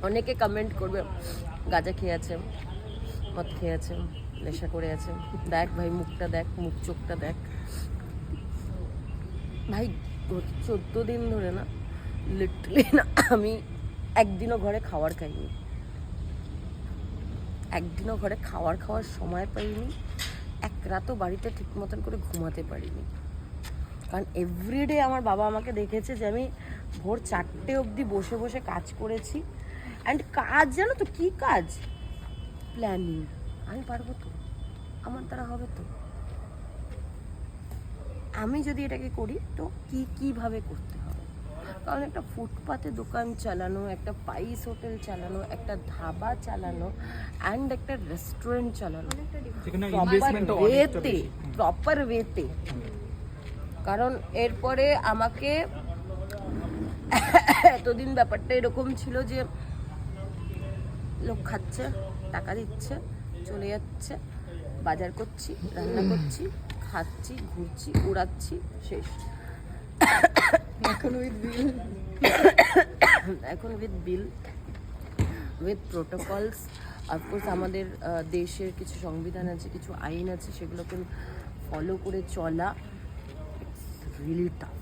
অনেকে কমেন্ট করবে গাঁজা খেয়ে আছে, মদ খেয়ে আছে, নেশা করে আছে, দেখ ভাই মুখটা দেখ, মুখ চোখটা দেখ। ভাই 14 দিন ধরে না, লিটারলি না, আমি একদিনও ঘরে খাওয়ার খাইনি, একদিনও ঘরে খাওয়ার সময় পাইনি, এক রাতও বাড়িতে ঠিক মতন করে ঘুমাতে পারিনি। কারণ এভরিডে আমার বাবা আমাকে দেখেছে যে আমি ভোর 4টে অবধি বসে বসে কাজ করেছি। অ্যান্ড কাজ জানো তো কী কাজ? প্ল্যানিং। আমি পারবো তো, আমার দ্বারা হবে তো, আমি যদি এটাকে করি তো কীভাবে করতে হবে। কারণ একটা ফুটপাতে দোকান চালানো, একটা পাইস হোটেল চালানো, একটা ধাবা চালানো অ্যান্ড একটা রেস্টুরেন্ট চালানো প্রপার ওয়েতে। কারণ এরপরে আমাকে এতদিন ব্যাপারটা এরকম ছিল যে লোক খাচ্ছে, টাকা দিচ্ছে, চলে যাচ্ছে, বাজার করছি, রান্না করছি, খাচ্ছি, ঘুরছি, উড়াচ্ছি, শেষ। এখন with bill, with protocols. Of course আমাদের দেশের কিছু সংবিধান আছে, কিছু আইন আছে, সেগুলোকে ফলো করে চলা। It's really tough.